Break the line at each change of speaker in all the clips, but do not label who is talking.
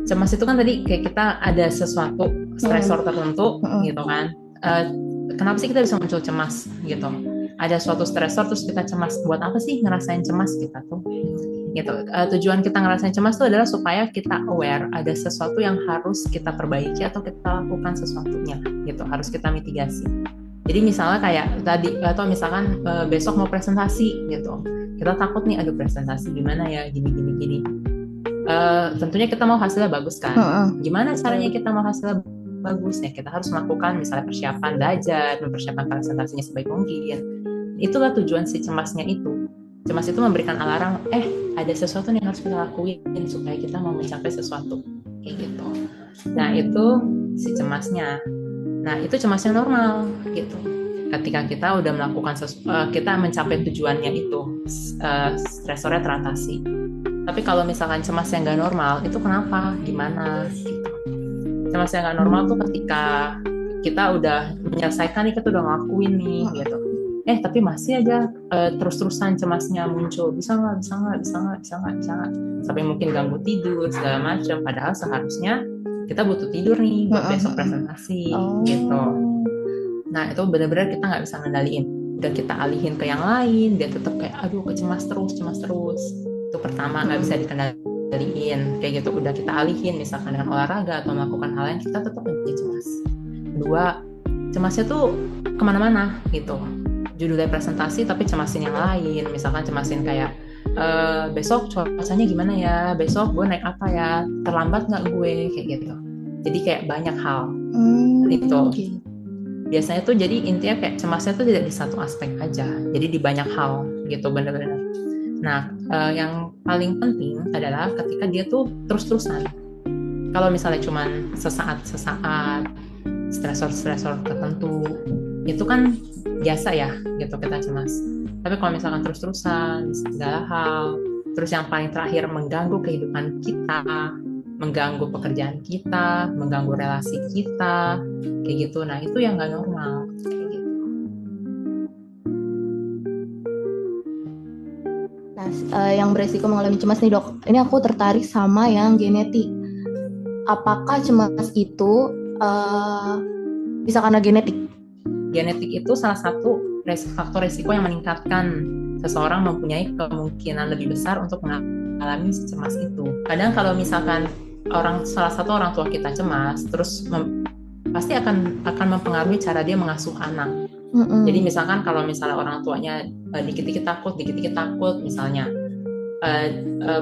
cemas itu kan tadi kayak kita ada sesuatu stresor tertentu gitu kan. Kenapa sih kita bisa muncul cemas gitu? Ada suatu stresor terus kita cemas. Buat apa sih ngerasain cemas kita tuh? Gitu. Tujuan kita ngerasain cemas itu adalah supaya kita aware ada sesuatu yang harus kita perbaiki atau kita lakukan sesuatunya gitu, harus kita mitigasi. Jadi misalnya kayak tadi atau misalkan besok mau presentasi gitu, kita takut nih, aduh presentasi gimana ya, gini. Tentunya kita mau hasilnya bagus kan. Gimana caranya kita mau hasilnya bagus ya? Kita harus melakukan misalnya persiapan belajar, mempersiapkan presentasinya sebaik mungkin. Itulah tujuan si cemasnya itu. Cemas itu memberikan alarm, ada sesuatu yang harus kita lakuin supaya kita mau mencapai sesuatu kayak gitu. Nah itu si cemasnya. Nah itu cemasnya normal gitu. Ketika kita udah melakukan kita mencapai tujuannya itu, stresornya teratasi. Tapi kalau misalkan cemas yang nggak normal itu kenapa? Gimana? Gitu. Cemas yang nggak normal tuh ketika kita udah menyelesaikan nih, kita udah ngelakuin nih gitu. Tapi masih aja terus-terusan cemasnya muncul, bisa nggak, sampai mungkin ganggu tidur segala macam. Padahal seharusnya kita butuh tidur nih buat besok presentasi gitu. Nah itu benar-benar kita nggak bisa ngendaliin. Udah kita alihin ke yang lain, dia tetap kayak aduh cemas terus. Itu pertama nggak bisa dikendaliin kayak gitu. Udah kita alihin misalkan dengan olahraga atau melakukan hal lain, kita tetap menjadi cemas. Kedua, cemasnya tuh kemana-mana gitu. Judulnya presentasi tapi cemasin yang lain, misalkan cemasin kayak besok cuacanya gimana ya, besok gue naik apa ya, terlambat nggak gue, kayak gitu. Jadi kayak banyak hal itu. Biasanya tuh jadi intinya kayak cemasnya tuh tidak di satu aspek aja, jadi di banyak hal gitu bener-bener. Nah yang paling penting adalah ketika dia tuh terus-terusan. Kalau misalnya cuman sesaat-sesaat, stresor tertentu, itu kan biasa ya gitu kita cemas. Tapi kalau misalkan terus-terusan segala hal, terus yang paling terakhir mengganggu kehidupan kita, mengganggu pekerjaan kita, mengganggu relasi kita, kayak gitu. Nah itu yang nggak normal kayak gitu.
Nah yang beresiko mengalami cemas nih dok, ini aku tertarik sama yang genetik. Apakah cemas itu bisa karena genetik?
Genetik itu salah satu faktor resiko yang meningkatkan seseorang mempunyai kemungkinan lebih besar untuk mengalami cemas itu. Kadang kalau misalkan salah satu orang tua kita cemas, terus pasti akan mempengaruhi cara dia mengasuh anak. Jadi misalkan kalau misalnya orang tuanya dikit-dikit takut misalnya,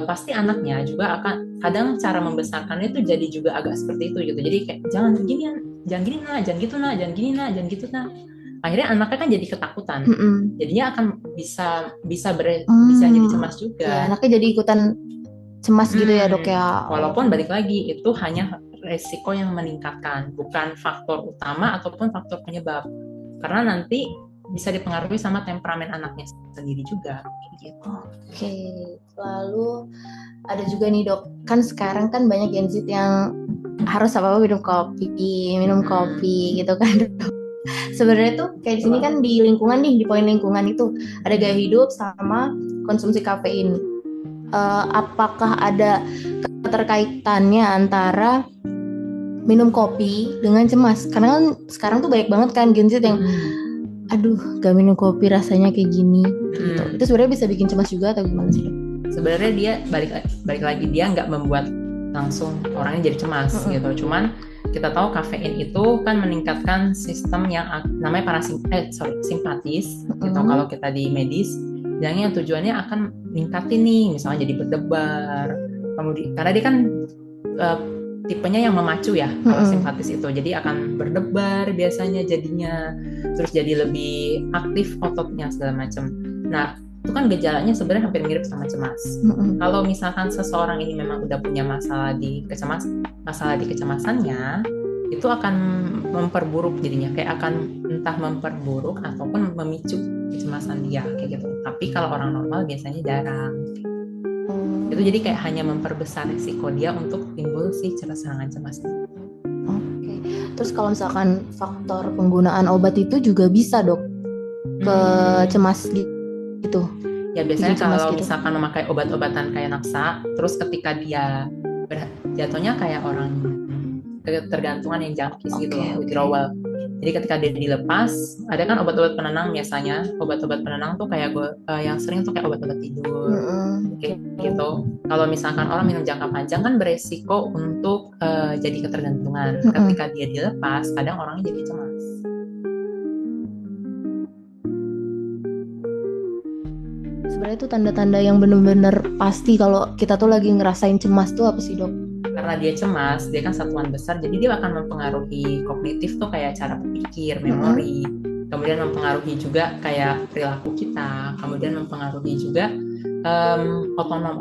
pasti anaknya juga akan, kadang cara membesarkannya itu jadi juga agak seperti itu gitu. Jadi kayak jangan gini nak, jangan gitu nak. Akhirnya anaknya kan jadi ketakutan. Jadinya akan bisa jadi cemas juga.
Ya, anaknya jadi ikutan cemas gitu ya dok ya.
Walaupun balik lagi itu hanya resiko yang meningkatkan, bukan faktor utama ataupun faktor penyebab. Karena nanti bisa dipengaruhi sama temperamen anaknya sendiri juga gitu.
Oke. Lalu ada juga nih dok, kan sekarang kan banyak Gen Z yang harus apa minum kopi gitu kan dok. Sebenarnya tuh kayak di sini kan di lingkungan nih, di poin lingkungan itu ada gaya hidup sama konsumsi kafein. Apakah ada keterkaitannya antara minum kopi dengan cemas? Karena kan sekarang tuh banyak banget kan Gen Z yang aduh gak minum kopi rasanya kayak gini gitu. Itu sebenarnya bisa bikin cemas juga atau gimana sih dok?
Sebenarnya dia balik lagi dia nggak membuat langsung orangnya jadi cemas gitu. Cuman kita tahu kafein itu kan meningkatkan sistem yang namanya simpatis gitu kalau kita di medis. Yang tujuannya akan meningkatin nih, misalnya jadi berdebar. Kemudian karena dia kan tipenya yang memacu ya, kalau simpatis itu. Jadi akan berdebar biasanya jadinya, terus jadi lebih aktif ototnya segala macam. Nah, itu kan gejalanya sebenarnya hampir mirip sama cemas. Kalau misalkan seseorang ini memang udah punya masalah di kecemasannya, itu akan memperburuk jadinya, kayak akan entah memperburuk ataupun memicu kecemasan dia kayak gitu. Tapi kalau orang normal biasanya jarang. Itu jadi kayak hanya memperbesar risiko dia untuk timbul si serangan cemas.
Oke. Terus kalau misalkan faktor penggunaan obat itu juga bisa dok ke cemas gitu.
Ya biasanya kalau misalkan memakai obat-obatan kayak nafsa, terus ketika dia jatuhnya kayak orang ketergantungan yang jangkis gitu loh, withdrawal. Jadi ketika dia dilepas, ada kan obat-obat penenang biasanya. Obat-obat penenang tuh kayak yang sering tuh kayak obat-obat tidur, kayak gitu. Kalau misalkan orang minum jangka panjang kan beresiko untuk jadi ketergantungan. Ketika dia dilepas, kadang orangnya jadi cemas.
Sebenarnya itu tanda-tanda yang benar-benar pasti kalau kita tuh lagi ngerasain cemas tuh apa sih, Dok?
Karena dia cemas, dia kan satuan besar, jadi dia akan mempengaruhi kognitif tuh kayak cara berpikir, memori, kemudian mempengaruhi juga kayak perilaku kita, kemudian mempengaruhi juga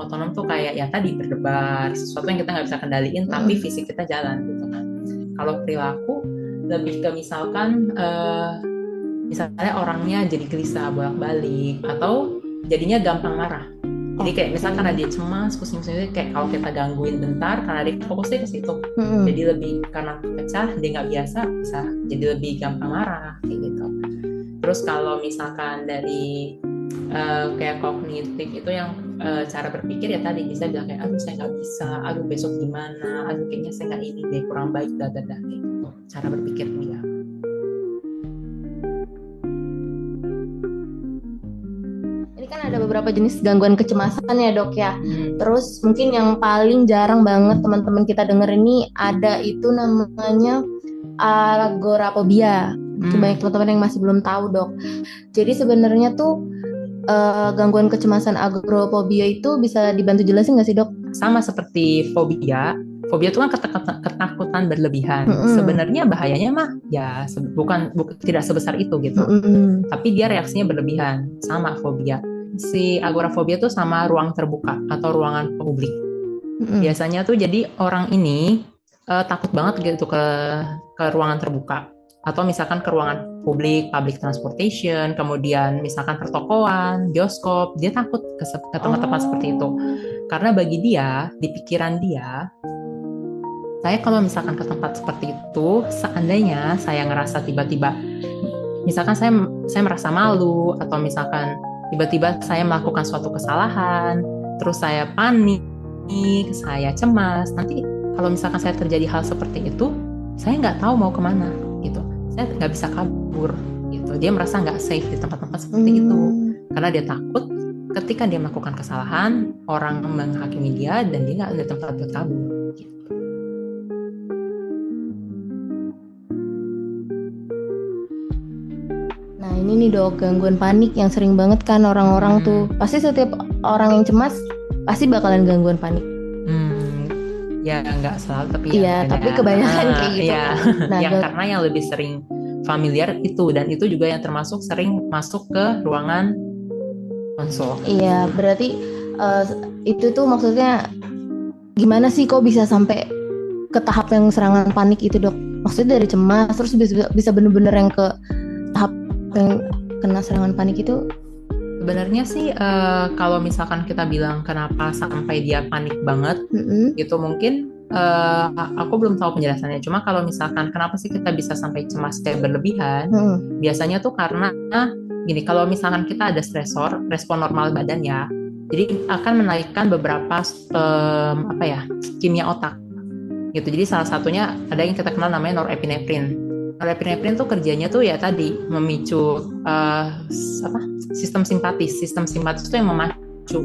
otonom tuh kayak ya tadi berdebar, sesuatu yang kita nggak bisa kendaliin, tapi fisik kita jalan gitu kan. Kalau perilaku lebih ke misalkan misalnya orangnya jadi gelisah bolak-balik atau jadinya gampang marah. Jadi kayak misalnya karena dia cemas, pusing-pusing, kayak kalau kita gangguin bentar, karena dia fokusnya ke situ, jadi lebih karena pecah, dia nggak biasa, bisa jadi lebih gampang marah kayak gitu. Terus kalau misalkan dari kayak kognitif itu yang cara berpikir ya tadi bisa bilang kayak aduh saya nggak bisa, aduh besok gimana, aduh kayaknya saya nggak ini deh, kurang baik, kayak gitu cara berpikir dia.
Ada beberapa jenis gangguan kecemasan ya, Dok ya. Terus mungkin yang paling jarang banget teman-teman kita denger ini ada itu namanya agorafobia. Banyak teman-teman yang masih belum tahu, Dok. Jadi sebenarnya tuh gangguan kecemasan agorafobia itu bisa dibantu jelasin nggak sih, Dok?
Sama seperti fobia. Fobia itu kan ketakutan berlebihan. Sebenarnya bahayanya mah ya bukan tidak sebesar itu gitu. Tapi dia reaksinya berlebihan, sama fobia. Si agorafobia tuh sama ruang terbuka atau ruangan publik. Biasanya tuh jadi orang ini takut banget gitu ke ruangan terbuka atau misalkan ke ruangan publik, public transportation, kemudian misalkan pertokoan, bioskop, dia takut ke tempat-tempat seperti itu. Karena bagi dia, di pikiran dia, saya kalau misalkan ke tempat seperti itu, seandainya saya ngerasa tiba-tiba, misalkan saya merasa malu atau misalkan tiba-tiba saya melakukan suatu kesalahan, terus saya panik, saya cemas. Nanti kalau misalkan saya terjadi hal seperti itu, saya nggak tahu mau kemana, gitu. Saya nggak bisa kabur, gitu. Dia merasa nggak safe di tempat-tempat seperti itu, karena dia takut ketika dia melakukan kesalahan, orang menghakimi dia dan dia nggak ada tempat buat kabur. Gitu.
Ini nih, Dok, gangguan panik yang sering banget kan orang-orang tuh. Pasti setiap orang yang cemas pasti bakalan gangguan panik.
Ya nggak selalu, tapi
ya tapi kebanyakan kayak gitu.
Ya, nah, karena yang lebih sering familiar itu, dan itu juga yang termasuk sering masuk ke ruangan konsul.
Iya, berarti itu tuh maksudnya gimana sih kok bisa sampai ke tahap yang serangan panik itu, Dok? Maksudnya dari cemas terus bisa bener-bener yang ke tahap yang kena serangan panik itu?
Sebenarnya sih kalau misalkan kita bilang kenapa sampai dia panik banget, gitu mungkin aku belum tahu penjelasannya. Cuma kalau misalkan kenapa sih kita bisa sampai cemas kayak berlebihan, biasanya tuh karena gini, kalau misalkan kita ada stresor, respon normal badan ya, jadi akan menaikkan beberapa kimia otak, gitu. Jadi salah satunya ada yang kita kenal namanya norepinefrin. Norepinefrin tuh kerjanya tuh ya tadi memicu sistem simpatis. Sistem simpatis itu yang memacu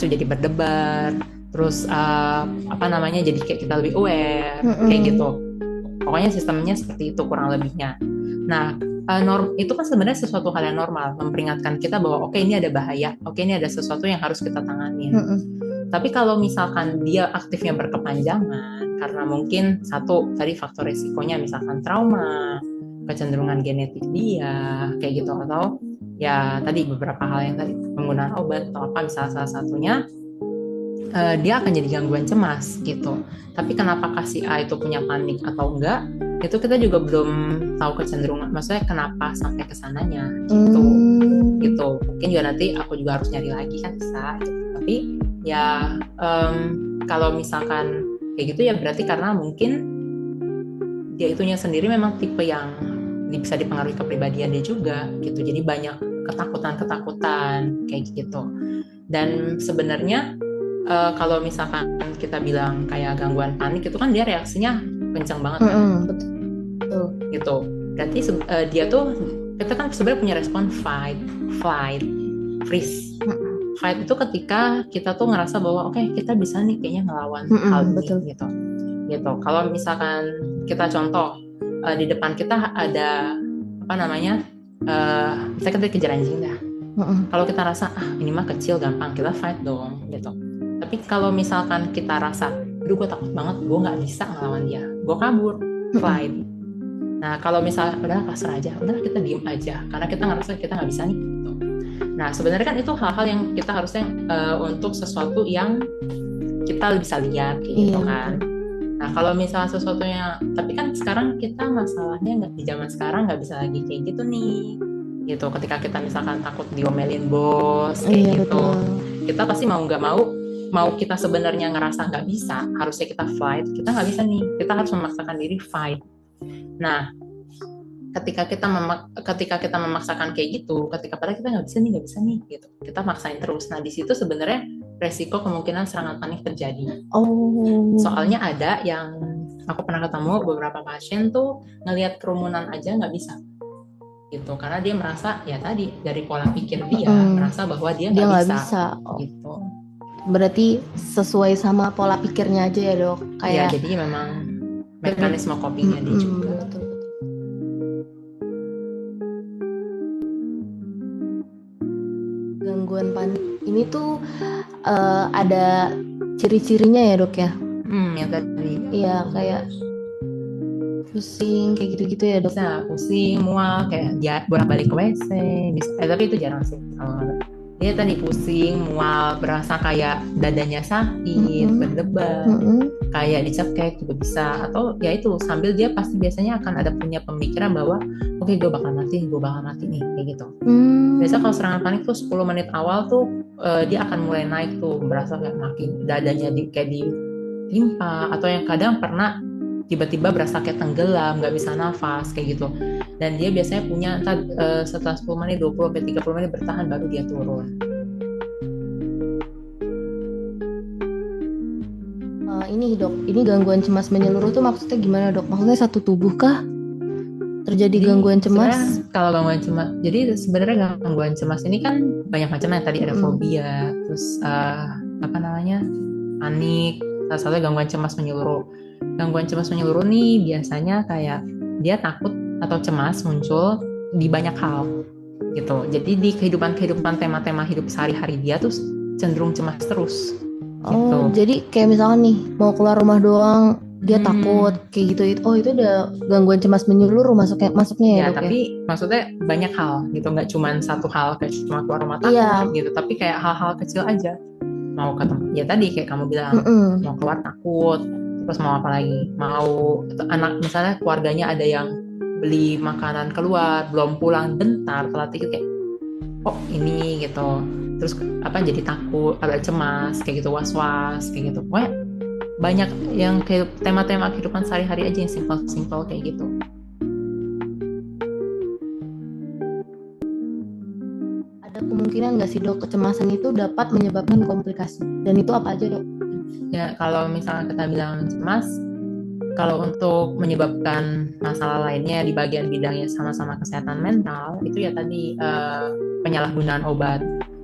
jadi berdebar, terus jadi kayak kita lebih aware, kayak gitu. Pokoknya sistemnya seperti itu kurang lebihnya. Nah, itu kan sebenarnya sesuatu hal yang normal, memperingatkan kita bahwa oke, ini ada bahaya, oke, ini ada sesuatu yang harus kita tanganin. Tapi kalau misalkan dia aktifnya berkepanjangan, karena mungkin satu tadi faktor resikonya misalkan trauma, kecenderungan genetik dia, kayak gitu, atau ya tadi beberapa hal yang tadi penggunaan obat atau apa, misalnya salah satunya dia akan jadi gangguan cemas gitu. Tapi kenapakah si A itu punya panik atau enggak, itu kita juga belum tahu kecenderungan, maksudnya kenapa sampai kesananya gitu. Mungkin juga nanti aku juga harus nyari lagi kan bisa gitu. Tapi ya kalau misalkan kayak gitu ya berarti karena mungkin dia itunya sendiri memang tipe yang bisa dipengaruhi kepribadian dia juga gitu. Jadi banyak ketakutan kayak gitu. Dan sebenarnya kalau misalkan kita bilang kayak gangguan panik itu kan dia reaksinya kencang banget kan.
Betul.
Gitu. Berarti dia tuh, kita kan sebenarnya punya respon fight, flight, freeze. Fight itu ketika kita tuh ngerasa bahwa oke, kita bisa nih kayaknya ngelawan hal ini.
Betul.
Gitu. Kalau misalkan kita contoh di depan kita ada apa namanya, misalnya kita dikejar anjing dah. Kalau kita rasa ini mah kecil gampang, kita fight dong gitu. Tapi kalau misalkan kita rasa aduh gue takut banget, gue nggak bisa ngelawan dia, gue kabur, flight. Nah kalau misalnya udah pasrah aja, udah kita diem aja karena kita ngerasa kita nggak bisa nih gitu. Nah sebenarnya kan itu hal-hal yang kita harusnya untuk sesuatu yang kita bisa lihat gitu kan. Nah kalau misalnya sesuatunya, tapi kan sekarang kita masalahnya nggak, di zaman sekarang nggak bisa lagi kayak gitu nih gitu. Ketika kita misalkan takut diomelin bos kayak gitu, kita pasti mau nggak mau kita sebenarnya ngerasa nggak bisa, harusnya kita fight, kita nggak bisa nih, kita harus memaksakan diri fight. Nah ketika kita memaksakan kayak gitu, ketika padahal kita nggak bisa nih gitu, kita maksain terus. Nah di situ sebenarnya resiko kemungkinan serangan panik terjadi. Soalnya ada yang aku pernah ketemu beberapa pasien tuh ngelihat kerumunan aja nggak bisa gitu, karena dia merasa ya tadi dari pola pikir dia merasa bahwa dia nggak bisa. Gitu.
Berarti sesuai sama pola pikirnya aja ya dok, kayak
jadi memang mekanisme copingnya dia juga.
Betul. Gangguan panik ini tuh ada ciri-cirinya ya dok ya?
Yang tadi.
Iya kayak pusing kayak gitu-gitu ya dok?
Bisa pusing, mual, kayak dia bolak-balik ke WC. Tapi itu jarang sih. Dia tadi pusing, mual, berasa kayak dadanya sakit, berdebar, kayak dicekek juga bisa. Atau ya itu sambil dia pasti biasanya akan ada punya pemikiran bahwa oke, gue bakal mati nih kayak gitu. Biasa kalau serangan panik tuh 10 menit awal tuh dia akan mulai naik tuh, berasa kayak makin dadanya kayak ditimpa, atau yang kadang pernah tiba-tiba berasa kayak tenggelam, nggak bisa nafas kayak gitu. Dan dia biasanya punya setelah 10 menit, 20-30 menit bertahan baru dia turun.
Ini dok, ini gangguan cemas menyeluruh tuh maksudnya gimana dok? Maksudnya satu tubuh kah terjadi gangguan cemas?
Kalau gangguan cemas, jadi sebenarnya gangguan cemas ini kan banyak macamnya. Tadi ada fobia, terus panik, salah satu gangguan cemas menyeluruh. Gangguan cemas menyeluruh nih biasanya kayak dia takut atau cemas muncul di banyak hal gitu. Jadi di kehidupan tema-tema hidup sehari-hari dia tuh cenderung cemas terus. Gitu.
Jadi kayak misalkan nih mau keluar rumah doang dia takut kayak gitu. Itu udah gangguan cemas menyeluruh masuknya ya dok?
Tapi maksudnya banyak hal gitu, nggak cuma satu hal kayak cuma keluar rumah takut gitu, tapi kayak hal-hal kecil aja. Mau ke tempat, ya tadi kayak kamu bilang mau keluar takut, terus mau apa lagi, mau anak misalnya keluarganya ada yang beli makanan keluar belum pulang bentar telat dikit kayak ini gitu, terus jadi takut, ada cemas kayak gitu, was-was kayak gitu. Pokoknya banyak yang kayak tema-tema kehidupan sehari-hari aja yang simpel-simpel kayak gitu.
Ada kemungkinan nggak sih dok kecemasan itu dapat menyebabkan komplikasi, dan itu apa aja dok?
Ya kalau misalnya kita bilang cemas, kalau untuk menyebabkan masalah lainnya di bagian bidangnya sama-sama kesehatan mental, itu ya tadi penyalahgunaan obat.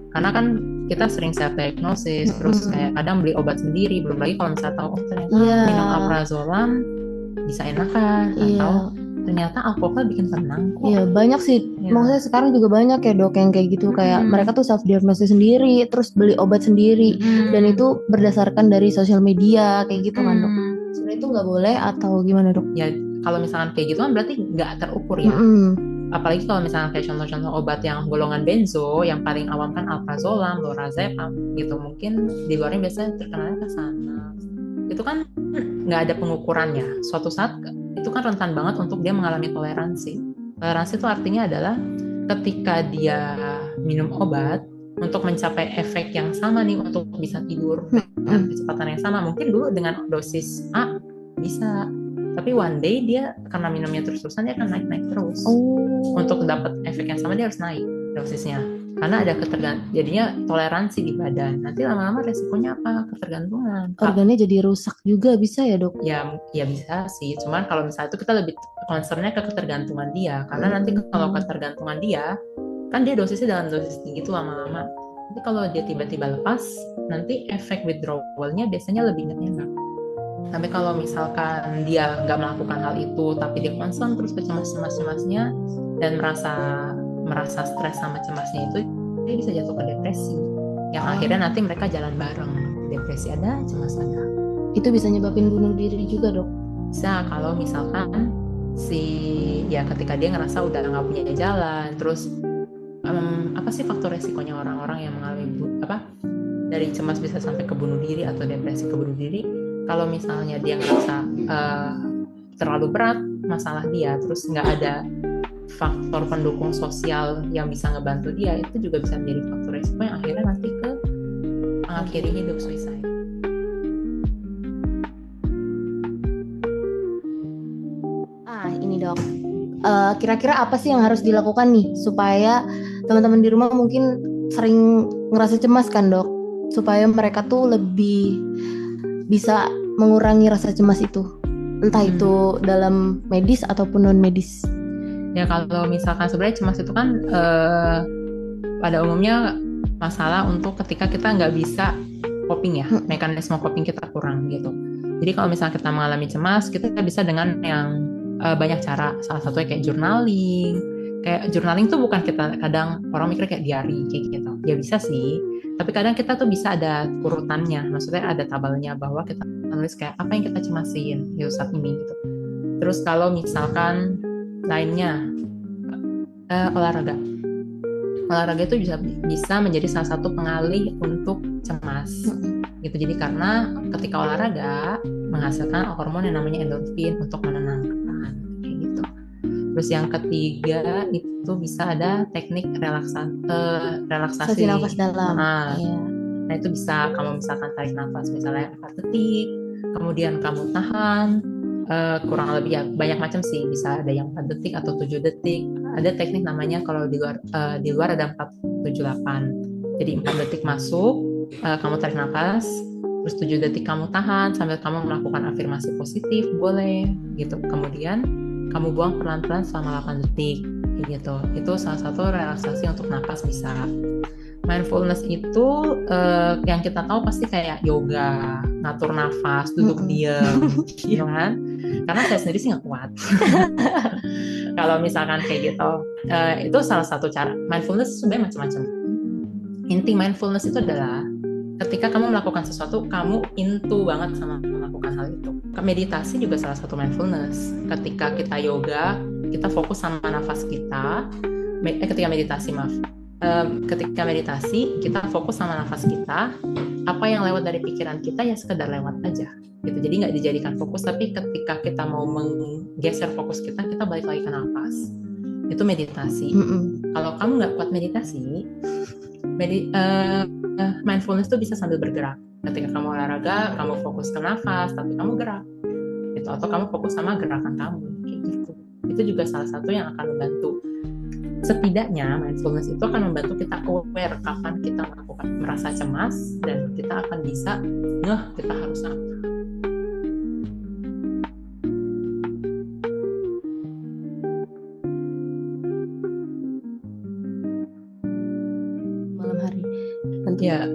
Karena kan kita sering self diagnosis, terus kayak kadang beli obat sendiri, belum lagi kalau misalnya tahu ternyata minum alprazolam bisa enakan, atau ternyata alkohol bikin tenang kok.
Iya banyak sih, maksudnya sekarang juga banyak ya dok yang kayak gitu, kayak mereka tuh self diagnosis sendiri, terus beli obat sendiri, dan itu berdasarkan dari sosial media kayak gitu kan dok. Sebenarnya itu nggak boleh atau gimana dok?
Ya kalau misalkan kayak gitu kan berarti nggak terukur ya. Apalagi kalau misalnya kayak contoh-contoh obat yang golongan benzo, yang paling awam kan alprazolam, lorazepam gitu, mungkin di luarnya biasanya terkenalnya ke sana. Itu kan nggak ada pengukurannya. Suatu saat itu kan rentan banget untuk dia mengalami toleransi. Toleransi itu artinya adalah ketika dia minum obat untuk mencapai efek yang sama nih, untuk bisa tidur dengan kecepatan yang sama, mungkin dulu dengan dosis A bisa, tapi one day dia karena minumnya terus-terusan dia akan naik terus. Untuk dapat efek yang sama dia harus naik dosisnya. karena ada jadinya toleransi di badan. Nanti lama-lama resikonya apa? Ketergantungan.
Organnya jadi rusak juga bisa ya dok?
Ya bisa sih. Cuman kalau misalnya itu kita lebih concernnya ke ketergantungan dia. Karena nanti kalau ketergantungan dia, kan dia dosisnya dalam dosis tinggi itu lama-lama. Tapi kalau dia tiba-tiba lepas, nanti efek withdrawalnya biasanya lebih enak. Tapi kalau misalkan dia nggak melakukan hal itu, tapi dia concern terus ke cemas-cemasnya dan merasa stres sama cemasnya itu, dia bisa jatuh ke depresi. Yang akhirnya nanti mereka jalan bareng. Depresi ada, cemas ada.
Itu bisa nyebabin bunuh diri juga dok?
Bisa kalau misalkan ketika dia ngerasa udah nggak punya jalan, terus apa sih faktor resikonya orang-orang yang mengalami dari cemas bisa sampai ke bunuh diri atau depresi ke bunuh diri? Kalau misalnya dia ngerasa terlalu berat masalah dia, terus nggak ada faktor pendukung sosial yang bisa ngebantu dia, itu juga bisa menjadi faktor resiko yang akhirnya nanti ke mengakhiri hidup suicide.
Ini dok, kira-kira apa sih yang harus dilakukan nih supaya teman-teman di rumah mungkin sering ngerasa cemas kan dok, supaya mereka tuh lebih bisa mengurangi rasa cemas itu, entah itu dalam medis ataupun non medis.
Ya kalau misalkan sebenarnya cemas itu kan pada umumnya masalah untuk ketika kita nggak bisa coping ya, mekanisme coping kita kurang gitu. Jadi kalau misalnya kita mengalami cemas, kita bisa dengan yang banyak cara. Salah satunya kayak journaling. Kayak journaling tuh bukan kita, kadang orang mikir kayak diary kayak gitu. Ya bisa sih, tapi kadang kita tuh bisa ada urutannya. Maksudnya ada tabelnya bahwa kita nulis kayak apa yang kita cemasin gitu saat ini gitu. Terus kalau misalkan lainnya olahraga. Olahraga itu bisa menjadi salah satu pengalih untuk cemas. Gitu. Jadi karena ketika olahraga menghasilkan hormon yang namanya endorfin untuk menenangkan kayak gitu. Terus yang ketiga itu bisa ada teknik relaksasi
nafas dalam.
Nah itu bisa kamu misalkan tarik nafas misalnya 4 detik, kemudian kamu tahan kurang lebih ya banyak macam sih, bisa ada yang 4 detik atau 7 detik. Ada teknik namanya kalau di luar ada 4-7-8. Jadi 4 detik masuk, kamu tarik nafas, terus 7 detik kamu tahan sambil kamu melakukan afirmasi positif, boleh gitu. Kemudian kamu buang pelan-pelan selama 8 detik gitu. Itu salah satu relaksasi untuk nafas bisa. Mindfulness itu yang kita tahu pasti kayak yoga, ngatur nafas, duduk diam, gitu kan? Karena saya sendiri sih nggak kuat. Kalau misalkan kayak gitu, itu salah satu cara. Mindfulness sebenarnya macam-macam. Inti mindfulness itu adalah ketika kamu melakukan sesuatu, kamu into banget sama melakukan hal itu. Meditasi juga salah satu mindfulness. Ketika kita yoga, kita fokus sama nafas kita. Ketika meditasi, kita fokus sama nafas kita. Apa yang lewat dari pikiran kita ya sekedar lewat aja. Gitu. Jadi nggak dijadikan fokus, tapi ketika kita mau menggeser fokus kita balik lagi ke nafas. Itu meditasi. Kalau kamu nggak kuat meditasi, mindfulness itu bisa sambil bergerak. Ketika kamu olahraga, kamu fokus ke nafas, tapi kamu gerak. Gitu. Atau kamu fokus sama gerakan kamu. Kayak gitu. Itu juga salah satu yang akan membantu. Setidaknya mindfulness itu akan membantu kita aware kapan kita merasa cemas, dan kita akan bisa kita harus apa.
Malam hari.
Ya,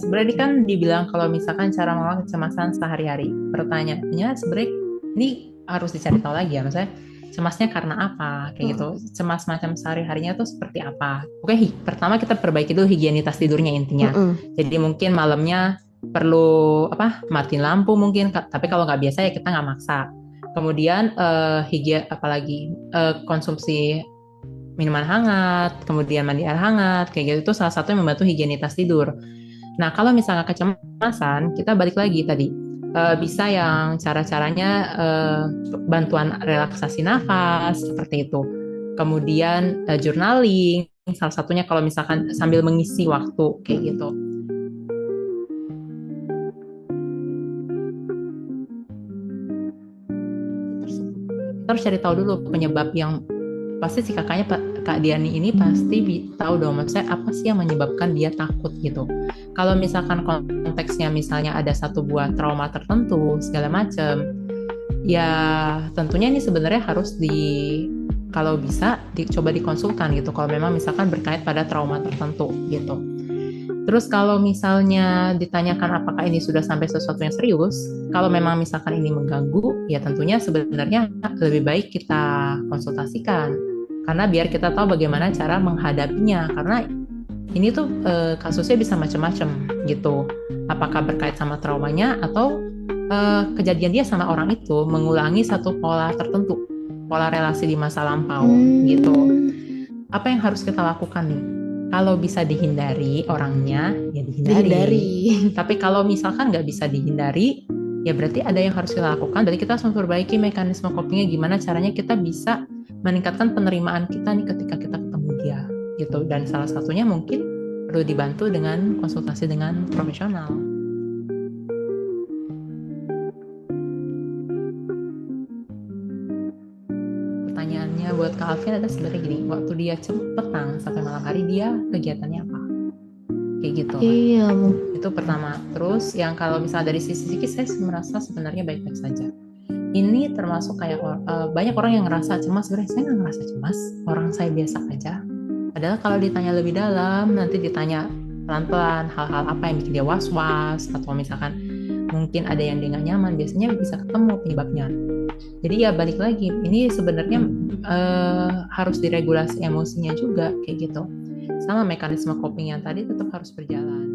sebenarnya ini kan dibilang kalau misalkan cara mengelola kecemasan sehari-hari. Pertanyaannya sebenarnya ini harus dicari tahu lagi ya, maksudnya cemasnya karena apa kayak gitu. Cemas macam sehari-harinya tuh seperti apa. Oke, pertama kita perbaiki dulu higienitas tidurnya intinya. Jadi mungkin malamnya perlu matiin lampu mungkin, tapi kalau nggak biasa ya kita nggak maksa. Kemudian apalagi konsumsi minuman hangat, kemudian mandi air hangat, kayak gitu itu salah satu yang membantu higienitas tidur. Nah, kalau misalnya kecemasan, kita balik lagi tadi. Bisa yang cara-caranya bantuan relaksasi nafas seperti itu. Kemudian journaling, salah satunya kalau misalkan sambil mengisi waktu kayak gitu. Kita harus cari tahu dulu penyebab yang pasti si kakaknya Kak Diani ini pasti tahu dong maksudnya apa sih yang menyebabkan dia takut gitu. Kalau misalkan konteksnya misalnya ada satu buah trauma tertentu segala macam, ya tentunya ini sebenarnya harus kalau bisa dicoba dikonsultan gitu kalau memang misalkan berkait pada trauma tertentu gitu. Terus kalau misalnya ditanyakan apakah ini sudah sampai sesuatu yang serius, kalau memang misalkan ini mengganggu, ya tentunya sebenarnya lebih baik kita konsultasikan. Karena biar kita tahu bagaimana cara menghadapinya. Karena ini tuh kasusnya bisa macam-macam gitu. Apakah berkait sama traumanya atau kejadian dia sama orang itu mengulangi satu pola tertentu, pola relasi di masa lampau gitu. Apa yang harus kita lakukan nih? Kalau bisa dihindari orangnya, ya dihindari. Tapi kalau misalkan nggak bisa dihindari, ya berarti ada yang harus kita lakukan. Berarti kita harus memperbaiki mekanisme copingnya, gimana caranya kita bisa meningkatkan penerimaan kita nih ketika kita ketemu dia, gitu. Dan salah satunya mungkin perlu dibantu dengan konsultasi dengan profesional. Pertanyaannya buat Kak Alvin ada sebenarnya gini, waktu dia petang sampai malam hari dia kegiatannya apa? Kayak gitu.
Iya.
Itu pertama. Terus yang kalau misalnya dari sisi psikis saya merasa sebenarnya baik-baik saja. Ini termasuk kayak banyak orang yang ngerasa cemas, sebenarnya saya nggak ngerasa cemas, orang saya biasa aja. Padahal kalau ditanya lebih dalam, nanti ditanya pelan-pelan hal-hal apa yang bikin dia was-was, atau misalkan mungkin ada yang dia nggak nyaman, biasanya bisa ketemu penyebabnya. Jadi ya balik lagi, ini sebenarnya harus diregulasi emosinya juga kayak gitu. Sama mekanisme coping yang tadi tetap harus berjalan.